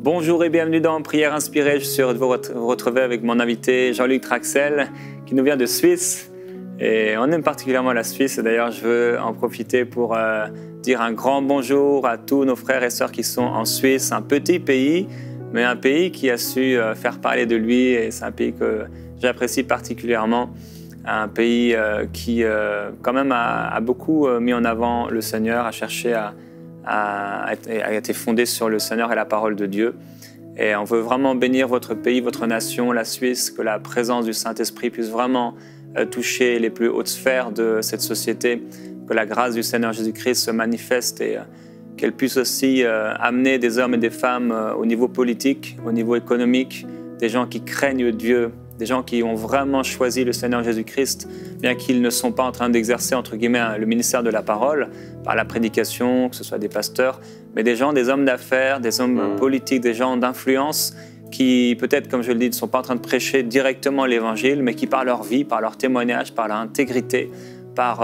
Bonjour et bienvenue dans Prière Inspirée. Je suis heureux de vous retrouver avec mon invité Jean-Luc Traxel qui nous vient de Suisse. Et on aime particulièrement la Suisse. D'ailleurs, je veux en profiter pour dire un grand bonjour à tous nos frères et sœurs qui sont en Suisse. Un petit pays, mais un pays qui a su faire parler de lui. Et c'est un pays que j'apprécie particulièrement. Un pays qui, quand même, a beaucoup mis en avant le Seigneur, a cherché a été fondé sur le Seigneur et la parole de Dieu. Et on veut vraiment bénir votre pays, votre nation, la Suisse, que la présence du Saint-Esprit puisse vraiment toucher les plus hautes sphères de cette société, que la grâce du Seigneur Jésus-Christ se manifeste et qu'elle puisse aussi amener des hommes et des femmes au niveau politique, au niveau économique, des gens qui craignent Dieu, des gens qui ont vraiment choisi le Seigneur Jésus-Christ, bien qu'ils ne sont pas en train d'exercer, entre guillemets, le ministère de la parole, par la prédication, que ce soit des pasteurs, mais des gens, des hommes d'affaires, des hommes politiques, des gens d'influence, qui peut-être, comme je le dis, ne sont pas en train de prêcher directement l'Évangile, mais qui par leur vie, par leur témoignage, par leur intégrité, par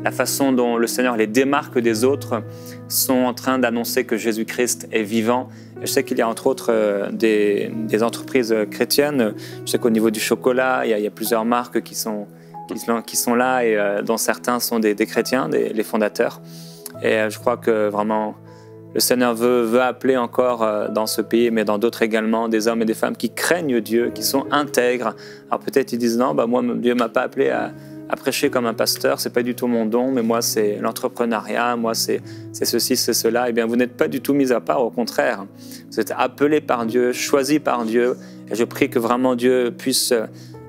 la façon dont le Seigneur les démarque des autres, sont en train d'annoncer que Jésus-Christ est vivant. Et je sais qu'il y a entre autres des entreprises chrétiennes. Je sais qu'au niveau du chocolat, il y a plusieurs marques qui sont là et dont certains sont des chrétiens, les fondateurs. Et je crois que vraiment le Seigneur veut appeler encore dans ce pays, mais dans d'autres également, des hommes et des femmes qui craignent Dieu, qui sont intègres. Alors peut-être ils disent non, moi Dieu m'a pas appelé à prêcher comme un pasteur, c'est pas du tout mon don, mais moi c'est l'entrepreneuriat, moi c'est ceci, c'est cela. Eh bien vous n'êtes pas du tout mis à part, au contraire. Vous êtes appelés par Dieu, choisis par Dieu, et je prie que vraiment Dieu puisse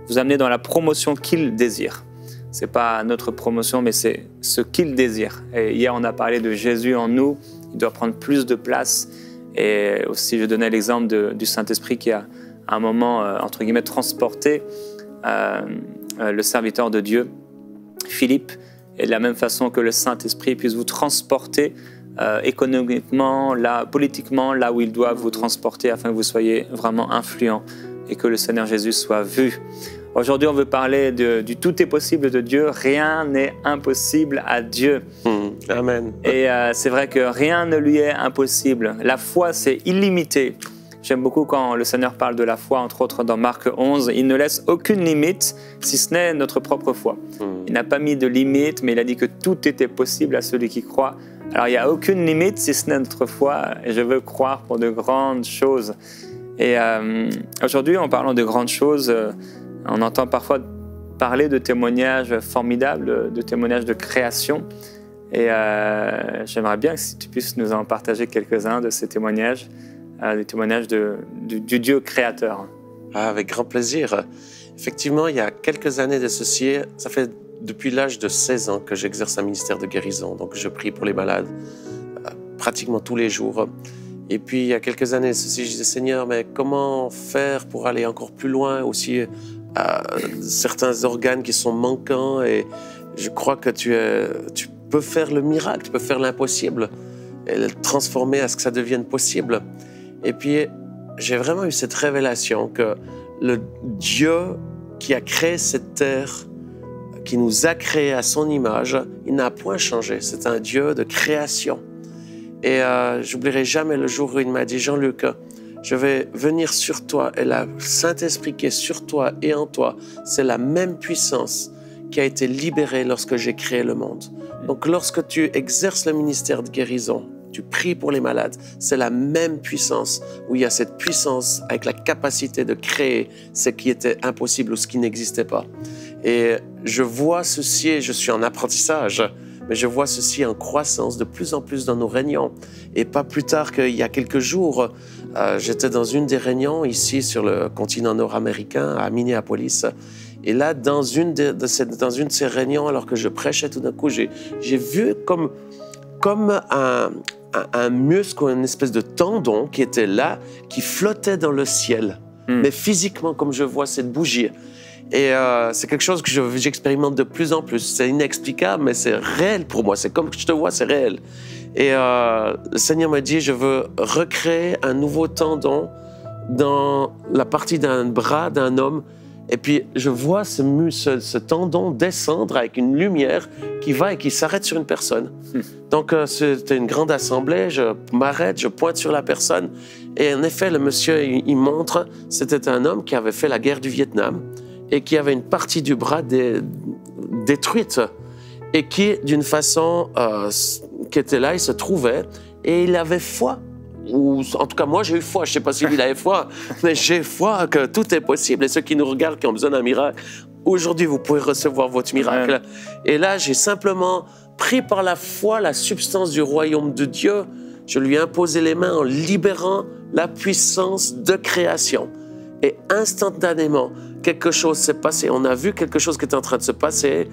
vous amener dans la promotion qu'il désire. C'est pas notre promotion, mais c'est ce qu'il désire. Et hier on a parlé de Jésus en nous, il doit prendre plus de place. Et aussi je donnais l'exemple du Saint-Esprit qui a à un moment, entre guillemets, transporté le serviteur de Dieu, Philippe, et de la même façon que le Saint-Esprit puisse vous transporter économiquement, politiquement, là où il doit vous transporter afin que vous soyez vraiment influent et que le Seigneur Jésus soit vu. Aujourd'hui, on veut parler du tout est possible de Dieu. Rien n'est impossible à Dieu. Amen. Et c'est vrai que rien ne lui est impossible. La foi, c'est illimité. J'aime beaucoup quand le Seigneur parle de la foi, entre autres dans Marc 11. Il ne laisse aucune limite, si ce n'est notre propre foi. Il n'a pas mis de limite, mais il a dit que tout était possible à celui qui croit. Alors il n'y a aucune limite, si ce n'est notre foi. Et je veux croire pour de grandes choses. Et aujourd'hui, en parlant de grandes choses, on entend parfois parler de témoignages formidables, de témoignages de création. Et j'aimerais bien que si tu puisses nous en partager quelques-uns de ces témoignages, des témoignages du Dieu créateur. Avec grand plaisir. Effectivement, il y a quelques années de ceci, ça fait depuis l'âge de 16 ans que j'exerce un ministère de guérison. Donc je prie pour les malades pratiquement tous les jours. Et puis il y a quelques années de ceci, je disais Seigneur, mais comment faire pour aller encore plus loin aussi certains organes qui sont manquants, et je crois que tu peux faire le miracle, tu peux faire l'impossible et le transformer à ce que ça devienne possible. Et puis j'ai vraiment eu cette révélation que le Dieu qui a créé cette terre, qui nous a créés à son image, il n'a point changé. C'est un Dieu de création. Et j'oublierai jamais le jour où il m'a dit Jean-Luc, je vais venir sur toi, et le Saint-Esprit qui est sur toi et en toi, c'est la même puissance qui a été libérée lorsque j'ai créé le monde. Donc lorsque tu exerces le ministère de guérison, tu pries pour les malades, c'est la même puissance, où il y a cette puissance avec la capacité de créer ce qui était impossible ou ce qui n'existait pas. Et je vois ceci, et je suis en apprentissage, mais je vois ceci en croissance de plus en plus dans nos réunions. Et pas plus tard qu'il y a quelques jours, j'étais dans une des réunions ici sur le continent nord-américain, à Minneapolis. Et là, dans une de ces réunions, alors que je prêchais, tout d'un coup, j'ai vu comme un muscle, une espèce de tendon qui était là, qui flottait dans le ciel. Mais physiquement, comme je vois cette bougie. Et c'est quelque chose que j'expérimente de plus en plus. C'est inexplicable, mais c'est réel pour moi. C'est comme que je te vois, c'est réel. Et le Seigneur m'a dit, je veux recréer un nouveau tendon dans la partie d'un bras d'un homme Et puis, je vois ce tendon descendre avec une lumière qui va et qui s'arrête sur une personne. Donc, c'était une grande assemblée. Je m'arrête, je pointe sur la personne. Et en effet, le monsieur, il montre, c'était un homme qui avait fait la guerre du Vietnam et qui avait une partie du bras détruite. Et qui, d'une façon, qui était là, il se trouvait et il avait foi. Ou en tout cas, moi, j'ai eu foi. Je ne sais pas si lui, il avait foi, mais j'ai foi que tout est possible. Et ceux qui nous regardent, qui ont besoin d'un miracle, aujourd'hui, vous pouvez recevoir votre miracle. Ouais. Et là, j'ai simplement pris par la foi la substance du royaume de Dieu. Je lui ai imposé les mains en libérant la puissance de création. Et instantanément, quelque chose s'est passé. On a vu quelque chose qui était en train de se passer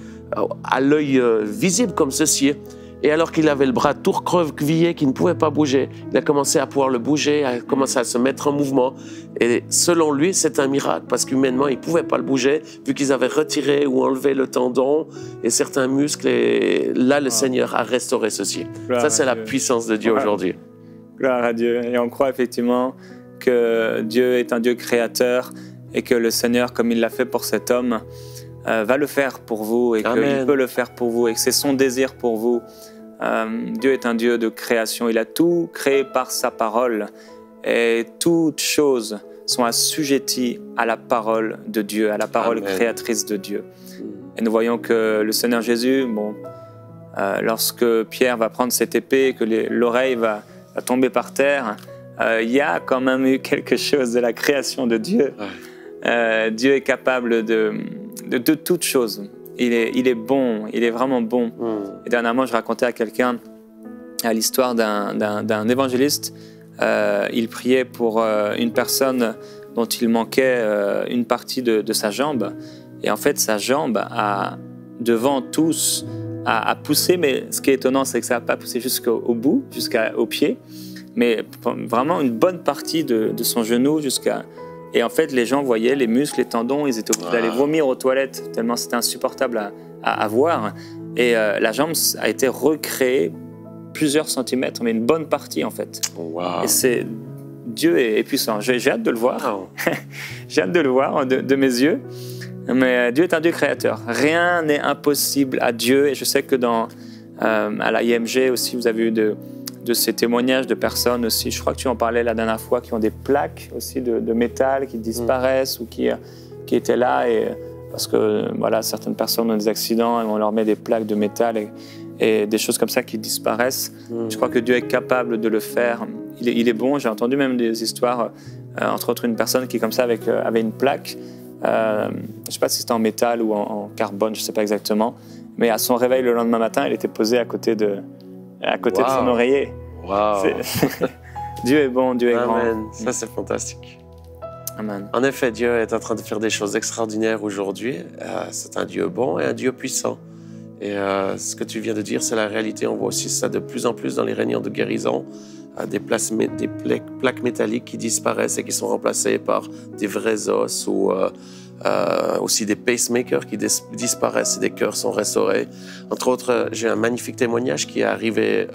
à l'œil visible comme ceci. Et alors qu'il avait le bras tout recroquevillé, qu'il ne pouvait pas bouger, il a commencé à pouvoir le bouger, a commencé à se mettre en mouvement. Et selon lui, c'est un miracle parce qu'humainement, il ne pouvait pas le bouger vu qu'ils avaient retiré ou enlevé le tendon et certains muscles. Et là, le Seigneur a restauré ceci. Gloire ça, c'est la puissance de Dieu aujourd'hui. Gloire à Dieu. Et on croit effectivement que Dieu est un Dieu créateur et que le Seigneur, comme il l'a fait pour cet homme, va le faire pour vous et qu'il peut le faire pour vous et que c'est son désir pour vous. Dieu est un Dieu de création. Il a tout créé par sa parole et toutes choses sont assujetties à la parole de Dieu, à la parole créatrice de Dieu. Et nous voyons que le Seigneur Jésus, lorsque Pierre va prendre cette épée, que l'oreille va tomber par terre, il y a quand même eu quelque chose de la création de Dieu. Dieu est capable de toutes choses. Il est bon, il est vraiment bon. Et dernièrement, je racontais à quelqu'un l'histoire d'un évangéliste. Il priait pour une personne dont il manquait une partie de sa jambe. Et en fait, sa jambe, devant tous, a poussé. Mais ce qui est étonnant, c'est que ça n'a pas poussé jusqu'au bout, jusqu'au pied. Mais vraiment une bonne partie de son genou jusqu'à... Et en fait, les gens voyaient les muscles, les tendons, ils étaient obligés d'aller vomir aux toilettes, tellement c'était insupportable à voir. Et la jambe a été recréée plusieurs centimètres, mais une bonne partie en fait. Wow. Et Dieu est puissant. J'ai hâte de le voir. J'ai hâte de le voir de mes yeux. Mais Dieu est un Dieu créateur. Rien n'est impossible à Dieu. Et je sais que à la IMG aussi, vous avez eu de ces témoignages de personnes aussi, je crois que tu en parlais la dernière fois, qui ont des plaques aussi de métal qui disparaissent ou qui étaient là parce que voilà, certaines personnes ont des accidents et on leur met des plaques de métal et des choses comme ça qui disparaissent. Je crois que Dieu est capable de le faire. Il est bon. J'ai entendu même des histoires, entre autres une personne qui comme ça avait une plaque, je ne sais pas si c'était en métal ou en carbone, je ne sais pas exactement, mais à son réveil le lendemain matin, elle était posée à côté de son oreiller. Wow. Dieu est bon, Dieu est grand. Ça, c'est fantastique. Amen. En effet, Dieu est en train de faire des choses extraordinaires aujourd'hui. C'est un Dieu bon et un Dieu puissant. Et ce que tu viens de dire, c'est la réalité. On voit aussi ça de plus en plus dans les réunions de guérison. Des plaques métalliques qui disparaissent et qui sont remplacées par des vrais os ou aussi des pacemakers qui disparaissent et des cœurs sont restaurés. Entre autres, j'ai un magnifique témoignage qui est arrivé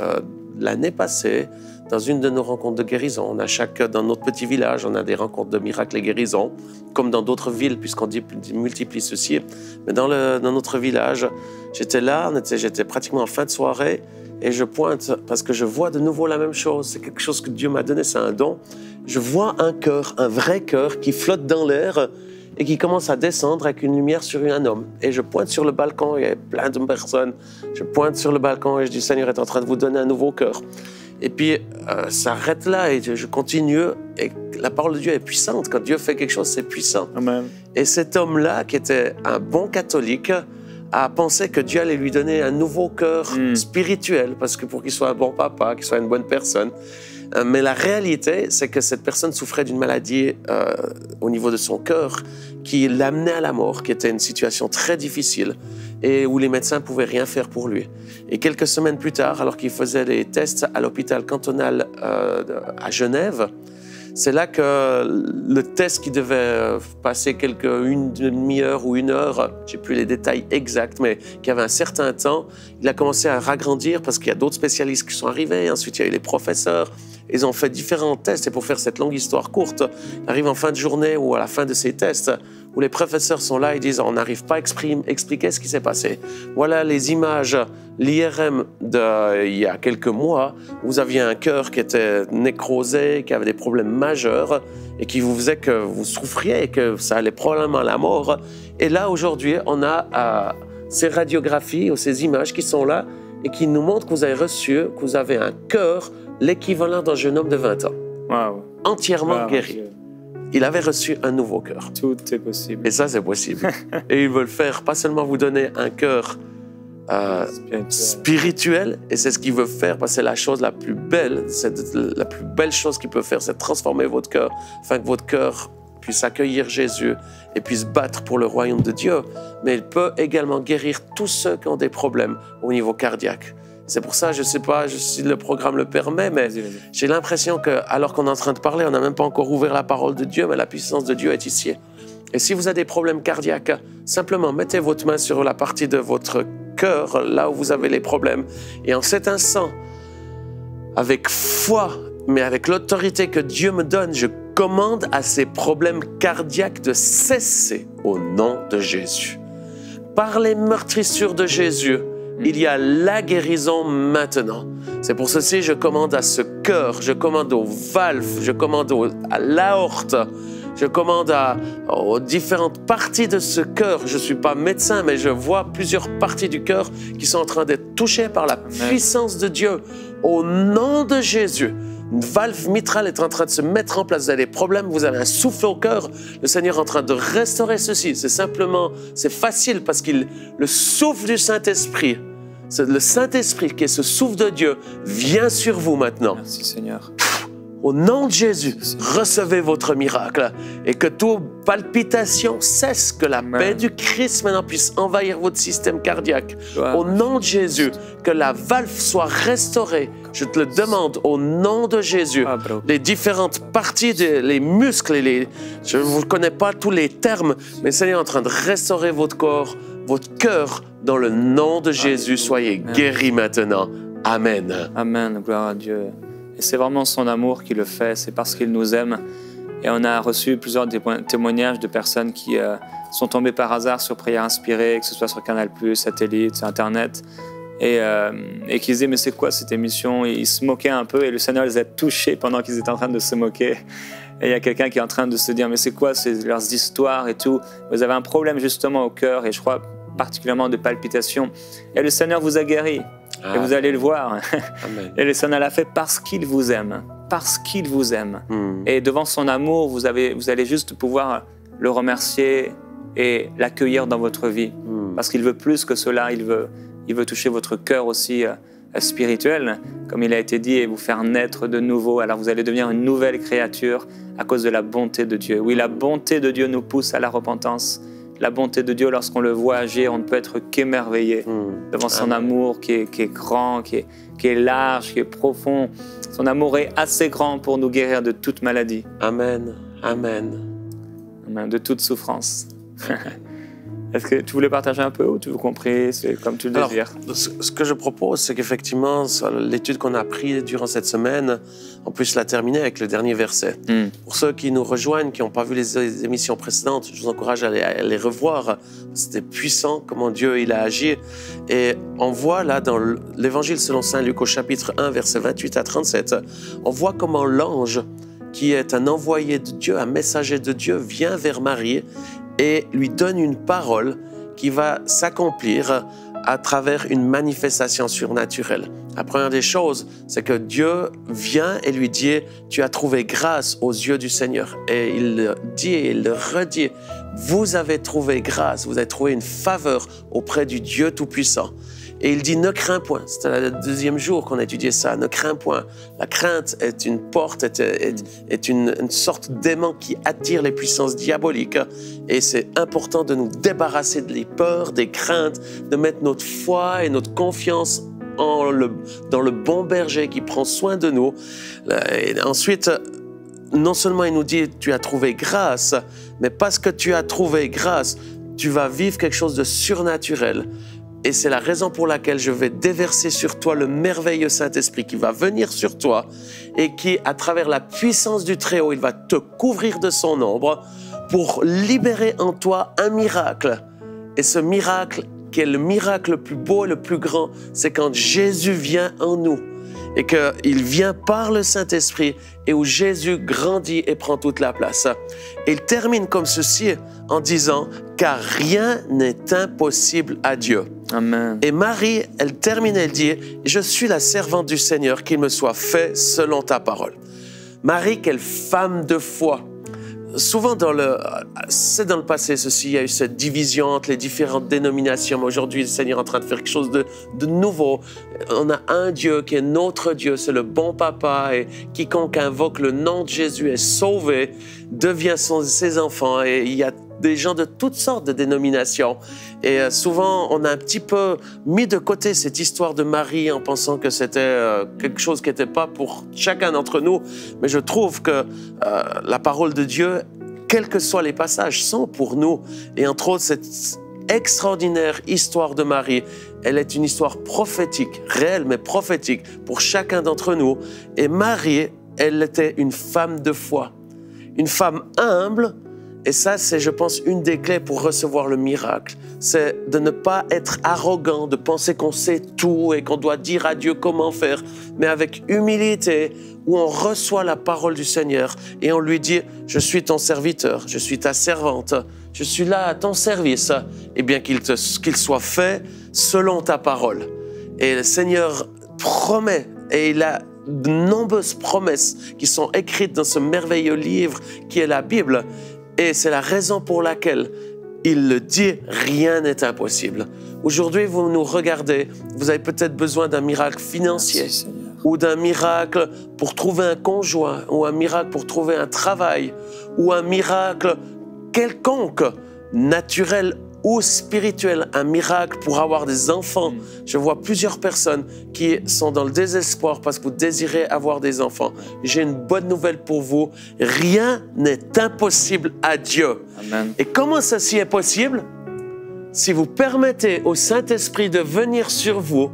l'année passée dans une de nos rencontres de guérison. On a dans notre petit village, on a des rencontres de miracles et guérison, comme dans d'autres villes, puisqu'on multiplie ceci. Mais dans notre village, j'étais là, j'étais pratiquement en fin de soirée, et je pointe parce que je vois de nouveau la même chose. C'est quelque chose que Dieu m'a donné, c'est un don. Je vois un cœur, un vrai cœur qui flotte dans l'air et qui commence à descendre avec une lumière sur un homme. Et je pointe sur le balcon, il y a plein de personnes. Je pointe sur le balcon et je dis, Seigneur est en train de vous donner un nouveau cœur. Et puis, ça arrête là et je continue. Et la parole de Dieu est puissante. Quand Dieu fait quelque chose, c'est puissant. Amen. Et cet homme-là, qui était un bon catholique, a pensé que Dieu allait lui donner un nouveau cœur spirituel, parce que pour qu'il soit un bon papa, qu'il soit une bonne personne. Mais la réalité, c'est que cette personne souffrait d'une maladie au niveau de son cœur qui l'amenait à la mort, qui était une situation très difficile et où les médecins ne pouvaient rien faire pour lui. Et quelques semaines plus tard, alors qu'il faisait des tests à l'hôpital cantonal à Genève, c'est là que le test qui devait passer une demi-heure ou une heure, je n'ai plus les détails exacts, mais qui avait un certain temps, il a commencé à ragrandir parce qu'il y a d'autres spécialistes qui sont arrivés. Ensuite, il y a eu les professeurs. Ils ont fait différents tests. Et pour faire cette longue histoire courte, il arrive en fin de journée ou à la fin de ces tests où les professeurs sont là et disent on n'arrive pas à expliquer ce qui s'est passé. Voilà les images, l'IRM d'il y a quelques mois, vous aviez un cœur qui était nécrosé, qui avait des problèmes majeurs et qui vous faisait que vous souffriez et que ça allait probablement à la mort. Et là, aujourd'hui, on a ces radiographies ou ces images qui sont là et qui nous montrent que vous avez un cœur, l'équivalent d'un jeune homme de 20 ans. Wow. Entièrement guéri. Il avait reçu un nouveau cœur. Tout est possible. Et ça, c'est possible. Et ils veulent faire, pas seulement vous donner un cœur spirituel, et c'est ce qu'il veut faire, parce que c'est la chose la plus belle, c'est la plus belle chose qu'il peut faire, c'est transformer votre cœur, afin que votre cœur puisse accueillir Jésus et puisse battre pour le royaume de Dieu. Mais il peut également guérir tous ceux qui ont des problèmes au niveau cardiaque. C'est pour ça, je ne sais pas si le programme le permet, mais j'ai l'impression que, alors qu'on est en train de parler, on n'a même pas encore ouvert la parole de Dieu, mais la puissance de Dieu est ici. Et si vous avez des problèmes cardiaques, simplement mettez votre main sur la partie de votre cœur, là où vous avez les problèmes. Et en cet instant, avec foi, mais avec l'autorité que Dieu me donne, je commande à ces problèmes cardiaques de cesser au nom de Jésus. Par les meurtrissures de Jésus, il y a la guérison maintenant. C'est pour ceci que je commande à ce cœur, je commande aux valves, je commande à l'aorte, je commande aux différentes parties de ce cœur. Je ne suis pas médecin, mais je vois plusieurs parties du cœur qui sont en train d'être touchées par la puissance de Dieu. Au nom de Jésus, une valve mitrale est en train de se mettre en place. Vous avez des problèmes, vous avez un souffle au cœur. Le Seigneur est en train de restaurer ceci. C'est facile parce que le souffle du Saint-Esprit, le Saint-Esprit qui est ce souffle de Dieu, vient sur vous maintenant. Merci Seigneur. Au nom de Jésus, recevez votre miracle et que toute palpitation cesse, que la paix du Christ maintenant puisse envahir votre système cardiaque. Au nom de Jésus, que la valve soit restaurée. Je te le demande au nom de Jésus. Les différentes parties, les muscles, je ne vous connais pas tous les termes, mais le Seigneur est en train de restaurer votre corps, votre cœur, dans le nom de Jésus. Soyez guéris maintenant. Amen. Amen, gloire à Dieu. Et c'est vraiment son amour qui le fait, c'est parce qu'il nous aime. Et on a reçu plusieurs témoignages de personnes qui sont tombées par hasard sur Prière Inspirée, que ce soit sur Canal+, Satellite, sur Internet, et qui disaient « mais c'est quoi cette émission ?» Et ils se moquaient un peu, et le Seigneur les a touchés pendant qu'ils étaient en train de se moquer. Et il y a quelqu'un qui est en train de se dire « mais c'est quoi leurs histoires et tout ?» Vous avez un problème justement au cœur, et je crois particulièrement de palpitations. Et le Seigneur vous a guéri. Et vous allez le voir. Amen. Et le Seigneur l'a fait parce qu'il vous aime. Parce qu'il vous aime. Et devant son amour, vous allez juste pouvoir le remercier et l'accueillir dans votre vie. Parce qu'il veut plus que cela. Il veut toucher votre cœur aussi spirituel, comme il a été dit, et vous faire naître de nouveau. Alors vous allez devenir une nouvelle créature à cause de la bonté de Dieu. Oui, la bonté de Dieu nous pousse à la repentance. La bonté de Dieu, lorsqu'on le voit agir, on ne peut être qu'émerveillé devant son amour qui est grand, qui est large, qui est profond. Son amour est assez grand pour nous guérir de toute maladie. Amen. Amen. Amen. De toute souffrance. Est-ce que tu voulais partager un peu ou tu veux compris? C'est comme tu le désires. Ce que je propose, c'est qu'effectivement, l'étude qu'on a prise durant cette semaine, on puisse la terminer avec le dernier verset. Pour ceux qui nous rejoignent, qui n'ont pas vu les émissions précédentes, je vous encourage à les revoir. C'était puissant comment Dieu il a agi. Et on voit là dans l'Évangile selon saint Luc au chapitre 1, versets 28 à 37, on voit comment l'ange, qui est un envoyé de Dieu, un messager de Dieu, vient vers Marie et lui donne une parole qui va s'accomplir à travers une manifestation surnaturelle. La première des choses, c'est que Dieu vient et lui dit « Tu as trouvé grâce aux yeux du Seigneur ». Et il le dit et il le redit « Vous avez trouvé grâce, vous avez trouvé une faveur auprès du Dieu Tout-Puissant ». Et il dit « Ne crains point ». C'était le deuxième jour qu'on étudiait ça. « Ne crains point ». La crainte est une porte, est une sorte d'aimant qui attire les puissances diaboliques. Et c'est important de nous débarrasser des peurs, des craintes, de mettre notre foi et notre confiance dans le bon berger qui prend soin de nous. Et ensuite, non seulement il nous dit « Tu as trouvé grâce », mais parce que tu as trouvé grâce, tu vas vivre quelque chose de surnaturel. Et c'est la raison pour laquelle je vais déverser sur toi le merveilleux Saint-Esprit qui va venir sur toi et qui, à travers la puissance du Très-Haut, il va te couvrir de son ombre pour libérer en toi un miracle. Et ce miracle, qui est le miracle le plus beau et le plus grand, c'est quand Jésus vient en nous et qu'il vient par le Saint-Esprit et où Jésus grandit et prend toute la place. Et il termine comme ceci en disant « Car rien n'est impossible à Dieu ». Amen. Et Marie, elle termine, elle dit « Je suis la servante du Seigneur, qu'il me soit fait selon ta parole ». Marie, quelle femme de foi! Souvent, c'est dans le passé, ceci, il y a eu cette division entre les différentes dénominations. Mais aujourd'hui, le Seigneur est en train de faire quelque chose de nouveau. On a un Dieu qui est notre Dieu, c'est le bon papa. Et quiconque invoque le nom de Jésus est sauvé, devient ses enfants. Et il y a des gens de toutes sortes de dénominations. Et souvent, on a un petit peu mis de côté cette histoire de Marie en pensant que c'était quelque chose qui n'était pas pour chacun d'entre nous. Mais je trouve que la parole de Dieu, quels que soient les passages, sont pour nous. Et entre autres, cette extraordinaire histoire de Marie, elle est une histoire prophétique, réelle mais prophétique pour chacun d'entre nous. Et Marie, elle était une femme de foi, une femme humble. Et ça, c'est, je pense, une des clés pour recevoir le miracle. C'est de ne pas être arrogant, de penser qu'on sait tout et qu'on doit dire à Dieu comment faire, mais avec humilité, où on reçoit la parole du Seigneur et on lui dit « Je suis ton serviteur, je suis ta servante, je suis là à ton service. » Et bien qu'il soit fait selon ta parole. Et le Seigneur promet, et il a de nombreuses promesses qui sont écrites dans ce merveilleux livre qui est la Bible. Et c'est la raison pour laquelle il le dit, rien n'est impossible. Aujourd'hui, vous nous regardez, vous avez peut-être besoin d'un miracle financier ou d'un miracle pour trouver un conjoint ou un miracle pour trouver un travail ou un miracle quelconque, naturel ou spirituel, un miracle pour avoir des enfants. Je vois plusieurs personnes qui sont dans le désespoir parce que vous désirez avoir des enfants. J'ai une bonne nouvelle pour vous. Rien n'est impossible à Dieu. Amen. Et comment ceci est possible? Si vous permettez au Saint-Esprit de venir sur vous,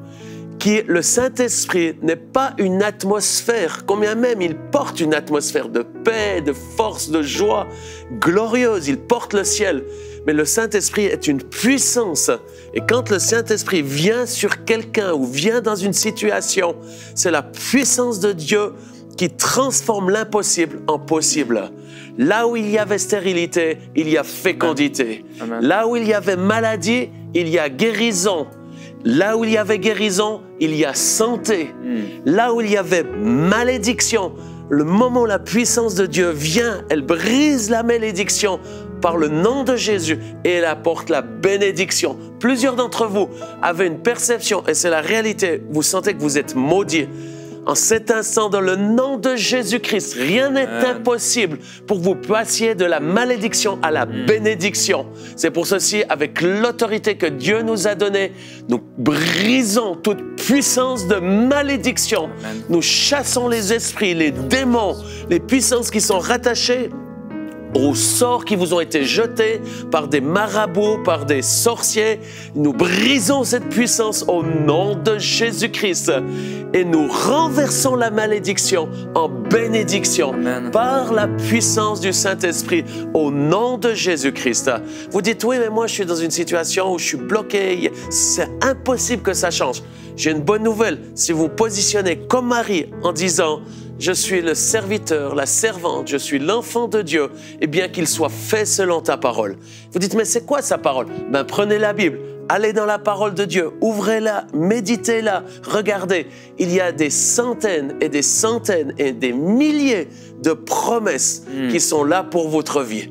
qui le Saint-Esprit n'est pas une atmosphère, combien même il porte une atmosphère de paix, de force, de joie glorieuse, il porte le ciel. Mais le Saint-Esprit est une puissance. Et quand le Saint-Esprit vient sur quelqu'un ou vient dans une situation, c'est la puissance de Dieu qui transforme l'impossible en possible. Là où il y avait stérilité, il y a fécondité. Amen. Là où il y avait maladie, il y a guérison. Là où il y avait guérison, il y a santé. Là où il y avait malédiction, le moment où la puissance de Dieu vient, elle brise la malédiction par le nom de Jésus et elle apporte la bénédiction. Plusieurs d'entre vous avaient une perception, et c'est la réalité, vous sentez que vous êtes maudits. En cet instant, dans le nom de Jésus-Christ, rien n'est impossible pour que vous passiez de la malédiction à la bénédiction. C'est pour ceci, avec l'autorité que Dieu nous a donnée, nous brisons toute puissance de malédiction. Amen. Nous chassons les esprits, les démons, les puissances qui sont rattachées aux sorts qui vous ont été jetés par des marabouts, par des sorciers. Nous brisons cette puissance au nom de Jésus-Christ et nous renversons la malédiction en bénédiction. Amen. Par la puissance du Saint-Esprit au nom de Jésus-Christ. Vous dites, oui, mais moi je suis dans une situation où je suis bloqué, c'est impossible que ça change. J'ai une bonne nouvelle, si vous vous positionnez comme Marie en disant, je suis le serviteur, la servante, je suis l'enfant de Dieu, et bien qu'il soit fait selon ta parole. Vous dites, mais c'est quoi sa parole? Ben, prenez la Bible, allez dans la parole de Dieu, ouvrez-la, méditez-la, regardez. Il y a des centaines et des milliers de promesses qui sont là pour votre vie.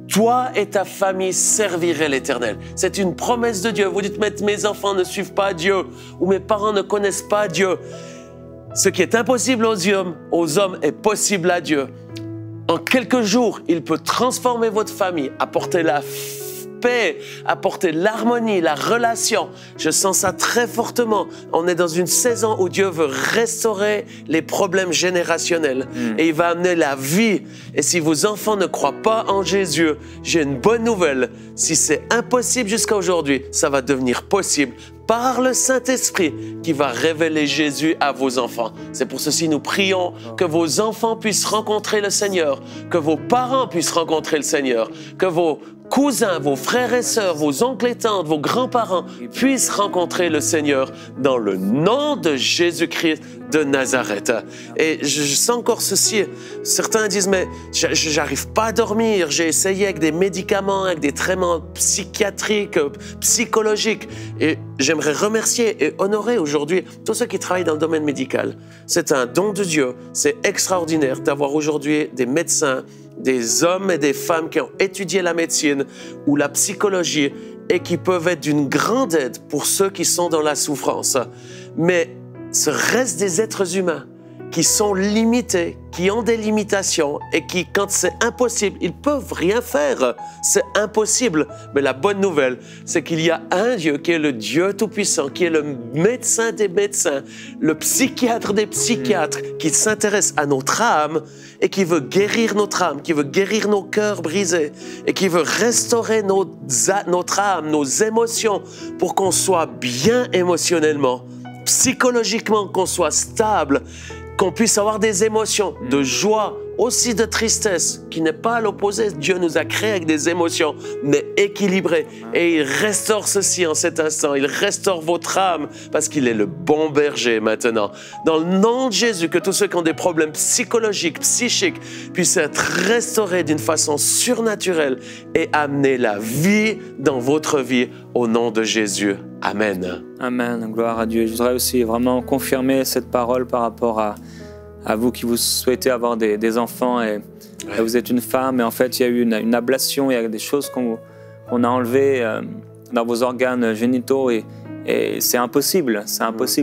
Toi et ta famille servirez l'Éternel. C'est une promesse de Dieu. Vous dites, mais mes enfants ne suivent pas Dieu, ou mes parents ne connaissent pas Dieu. Ce qui est impossible aux hommes est possible à Dieu. En quelques jours, il peut transformer votre famille, apporter la paix, apporter l'harmonie, la relation. Je sens ça très fortement. On est dans une saison où Dieu veut restaurer les problèmes générationnels et il va amener la vie. Et si vos enfants ne croient pas en Jésus, j'ai une bonne nouvelle. Si c'est impossible jusqu'à aujourd'hui, ça va devenir possible par le Saint-Esprit qui va révéler Jésus à vos enfants. C'est pour ceci nous prions que vos enfants puissent rencontrer le Seigneur, que vos parents puissent rencontrer le Seigneur, que vos cousins, vos frères et sœurs, vos oncles et tantes, vos grands-parents puissent rencontrer le Seigneur dans le nom de Jésus-Christ de Nazareth. Et je sens encore ceci. Certains disent, mais j'arrive pas à dormir. J'ai essayé avec des médicaments, avec des traitements psychiatriques, psychologiques. Et j'aimerais remercier et honorer aujourd'hui tous ceux qui travaillent dans le domaine médical. C'est un don de Dieu. C'est extraordinaire d'avoir aujourd'hui des médecins, des hommes et des femmes qui ont étudié la médecine ou la psychologie et qui peuvent être d'une grande aide pour ceux qui sont dans la souffrance. Mais ce reste des êtres humains qui sont limités, qui ont des limitations et qui, quand c'est impossible, ils peuvent rien faire. C'est impossible. Mais la bonne nouvelle, c'est qu'il y a un Dieu qui est le Dieu Tout-Puissant, qui est le médecin des médecins, le psychiatre des psychiatres, qui s'intéresse à notre âme et qui veut guérir notre âme, qui veut guérir nos cœurs brisés et qui veut restaurer notre âme, nos émotions pour qu'on soit bien émotionnellement, psychologiquement, qu'on soit stable, qu'on puisse avoir des émotions de joie, aussi de tristesse, qui n'est pas à l'opposé. Dieu nous a créés avec des émotions, mais équilibrées. Et il restaure ceci en cet instant. Il restaure votre âme parce qu'il est le bon berger maintenant. Dans le nom de Jésus, que tous ceux qui ont des problèmes psychologiques, psychiques, puissent être restaurés d'une façon surnaturelle et amener la vie dans votre vie au nom de Jésus. Amen. Amen, gloire à Dieu. Je voudrais aussi vraiment confirmer cette parole par rapport à vous qui vous souhaitez avoir des enfants et vous êtes une femme et en fait il y a eu une ablation, il y a des choses qu'on a enlevées dans vos organes génitaux et c'est impossible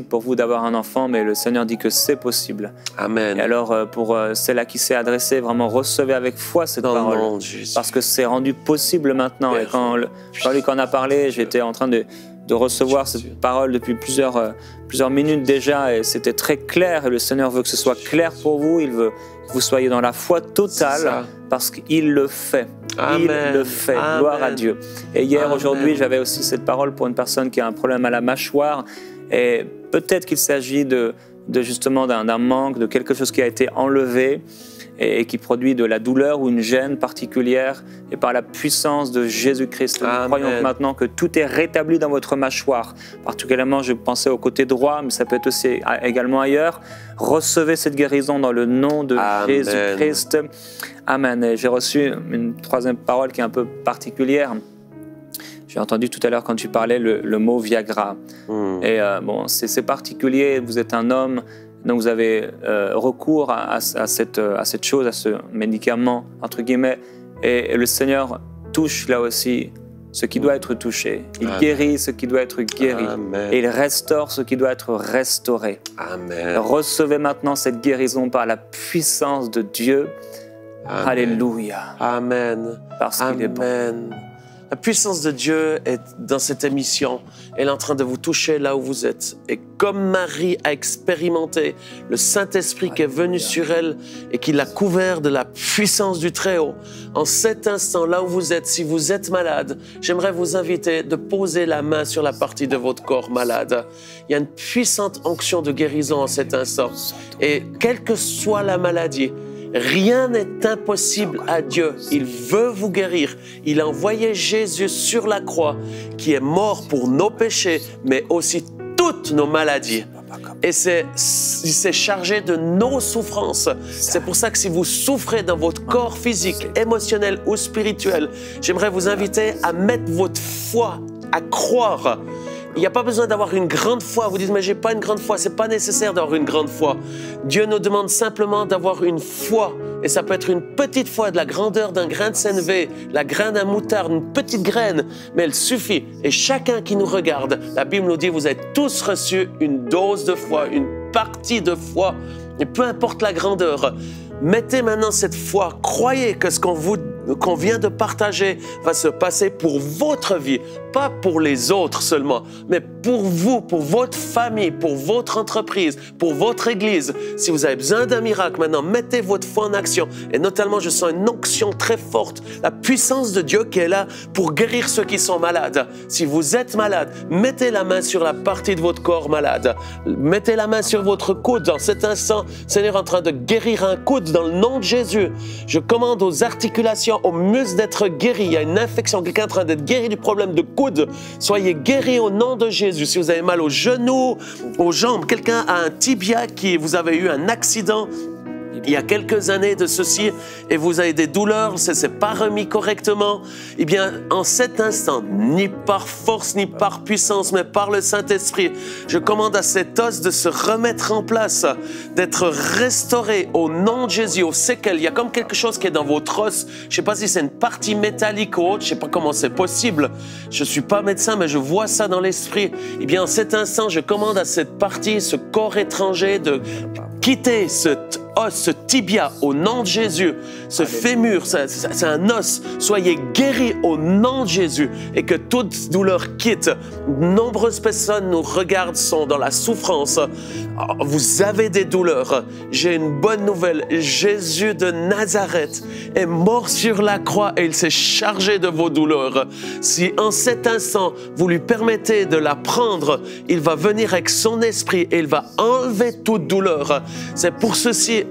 pour vous d'avoir un enfant, mais le Seigneur dit que c'est possible. Amen. Et alors pour celle à qui c'est adressé, vraiment recevez avec foi cette parole parce que c'est rendu possible maintenant. Et quand Jean-Luc en a parlé, j'étais en train de recevoir cette parole depuis plusieurs minutes déjà et c'était très clair et le Seigneur veut que ce soit clair pour vous, il veut que vous soyez dans la foi totale parce qu'il le fait. Amen. Il le fait, Amen. Gloire à Dieu. Et hier, aujourd'hui, j'avais aussi cette parole pour une personne qui a un problème à la mâchoire et peut-être qu'il s'agit justement d'un manque, de quelque chose qui a été enlevé et qui produit de la douleur ou une gêne particulière. Et par la puissance de Jésus-Christ, nous croyons maintenant que tout est rétabli dans votre mâchoire. Particulièrement, je pensais au côté droit, mais ça peut être aussi également ailleurs. Recevez cette guérison dans le nom de Jésus-Christ. Amen. Et j'ai reçu une troisième parole qui est un peu particulière. J'ai entendu tout à l'heure quand tu parlais le mot Viagra. Et bon, c'est particulier, vous êtes un homme, donc vous avez recours à cette chose, à ce médicament, entre guillemets, et le Seigneur touche là aussi ce qui doit être touché. Il guérit ce qui doit être guéri. Et il restaure ce qui doit être restauré. Amen. Recevez maintenant cette guérison par la puissance de Dieu. Amen. Alléluia. Amen. Parce qu'il est bon. La puissance de Dieu est dans cette émission. Elle est en train de vous toucher là où vous êtes. Et comme Marie a expérimenté le Saint-Esprit qui est venu sur elle et qui l'a couvert de la puissance du Très-Haut, en cet instant, là où vous êtes, si vous êtes malade, j'aimerais vous inviter de poser la main sur la partie de votre corps malade. Il y a une puissante onction de guérison en cet instant. Et quelle que soit la maladie, rien n'est impossible à Dieu. Il veut vous guérir. Il a envoyé Jésus sur la croix qui est mort pour nos péchés, mais aussi toutes nos maladies. Et il s'est chargé de nos souffrances. C'est pour ça que si vous souffrez dans votre corps physique, émotionnel ou spirituel, j'aimerais vous inviter à mettre votre foi, à croire. Il n'y a pas besoin d'avoir une grande foi. Vous dites, mais j'ai pas une grande foi. C'est pas nécessaire d'avoir une grande foi. Dieu nous demande simplement d'avoir une foi. Et ça peut être une petite foi de la grandeur d'un grain de sénévé, la graine d'un moutarde, une petite graine. Mais elle suffit. Et chacun qui nous regarde, la Bible nous dit, vous avez tous reçu une dose de foi, une partie de foi. Et peu importe la grandeur, mettez maintenant cette foi. Croyez que ce qu'on vient de partager va se passer pour votre vie, pas pour les autres seulement, mais pour vous, pour votre famille, pour votre entreprise, pour votre église. Si vous avez besoin d'un miracle maintenant, mettez votre foi en action. Et notamment, je sens une onction très forte, la puissance de Dieu qui est là pour guérir ceux qui sont malades. Si vous êtes malade, mettez la main sur la partie de votre corps malade. Mettez la main sur votre coude. Dans cet instant, Seigneur est en train de guérir un coude dans le nom de Jésus. Je commande aux articulations, aux muscles d'être guéris. Il y a une infection, quelqu'un est en train d'être guéri du problème de coude. Soyez guéris au nom de Jésus. Si vous avez mal aux genoux, aux jambes, quelqu'un a un tibia vous avez eu un accident il y a quelques années de ceci et vous avez des douleurs, ça ne s'est pas remis correctement, eh bien, en cet instant, ni par force, ni par puissance, mais par le Saint-Esprit, je commande à cet os de se remettre en place, d'être restauré au nom de Jésus, au séquelles. Il y a comme quelque chose qui est dans votre os. Je ne sais pas si c'est une partie métallique ou autre, je ne sais pas comment c'est possible. Je ne suis pas médecin, mais je vois ça dans l'esprit. Eh bien, en cet instant, je commande à cette partie, ce corps étranger, de quitter cet os, ce tibia, au nom de Jésus, ce fémur, c'est un os. Soyez guéris au nom de Jésus et que toute douleur quitte. Nombreuses personnes nous regardent, sont dans la souffrance. Vous avez des douleurs. J'ai une bonne nouvelle. Jésus de Nazareth est mort sur la croix et il s'est chargé de vos douleurs. Si en cet instant, vous lui permettez de la prendre, il va venir avec son esprit et il va enlever toute douleur. C'est pour ceci,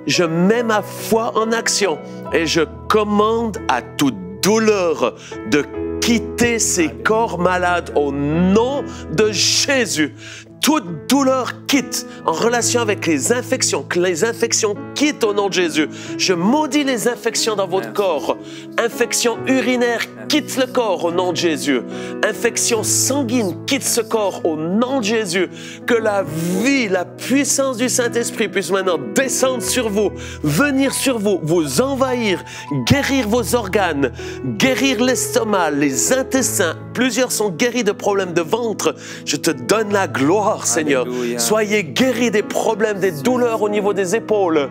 je mets ma foi en action et je commande à toute douleur de quitter ces corps malades au nom de Jésus. Toute douleur quitte en relation avec les infections, que les infections quittent au nom de Jésus. Je maudis les infections dans votre corps. Infection urinaire quitte le corps au nom de Jésus. Infection sanguine quitte ce corps au nom de Jésus. Que la vie, la puissance du Saint-Esprit puisse maintenant descendre sur vous, venir sur vous, vous envahir, guérir vos organes, guérir l'estomac, les intestins. Plusieurs sont guéris de problèmes de ventre. Je te donne la gloire, Seigneur. Alléluia. Soyez guéris des problèmes, des douleurs au niveau des épaules.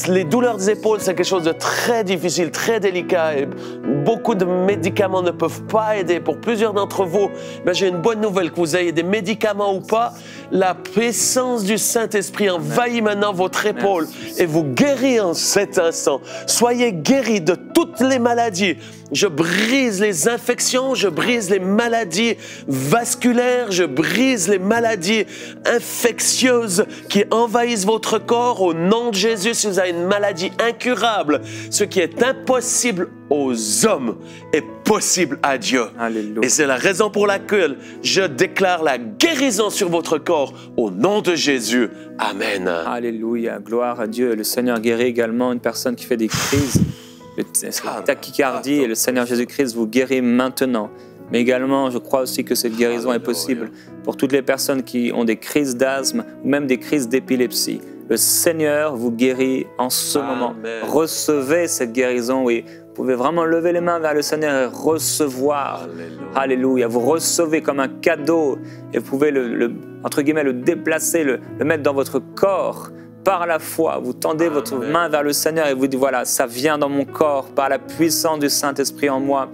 Les douleurs des épaules, c'est quelque chose de très difficile, très délicat. Et beaucoup de médicaments ne peuvent pas aider. Pour plusieurs d'entre vous, ben, j'ai une bonne nouvelle, que vous ayez des médicaments ou pas. La puissance du Saint-Esprit envahit maintenant votre épaule et vous guérit en cet instant. Soyez guéris de toutes les maladies. Je brise les infections, je brise les maladies vasculaires, je brise les maladies infectieuses qui envahissent votre corps au nom de Jésus. Si vous avez une maladie incurable, ce qui est impossible aux hommes est possible à Dieu. Alléluia. Et c'est la raison pour laquelle je déclare la guérison sur votre corps au nom de Jésus. Amen. Alléluia, gloire à Dieu. Le Seigneur guérit également une personne qui fait des crises de tachycardie et le Seigneur Jésus-Christ vous guérit maintenant. Mais également, je crois aussi que cette guérison est possible pour toutes les personnes qui ont des crises d'asthme ou même des crises d'épilepsie. Le Seigneur vous guérit en ce moment. Recevez cette guérison, oui. Vous pouvez vraiment lever les mains vers le Seigneur et recevoir. Alléluia. Vous recevez comme un cadeau et vous pouvez entre guillemets, le déplacer, le mettre dans votre corps. Par la foi, vous tendez votre main vers le Seigneur et vous dites, voilà, ça vient dans mon corps par la puissance du Saint-Esprit en moi.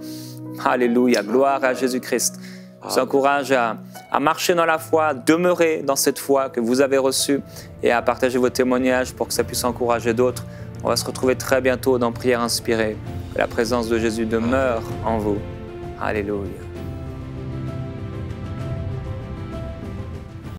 Alléluia, gloire à Jésus-Christ. Je vous encourage à marcher dans la foi, à demeurer dans cette foi que vous avez reçue et à partager vos témoignages pour que ça puisse encourager d'autres. On va se retrouver très bientôt dans Prière inspirée. Que la présence de Jésus demeure en vous. Alléluia.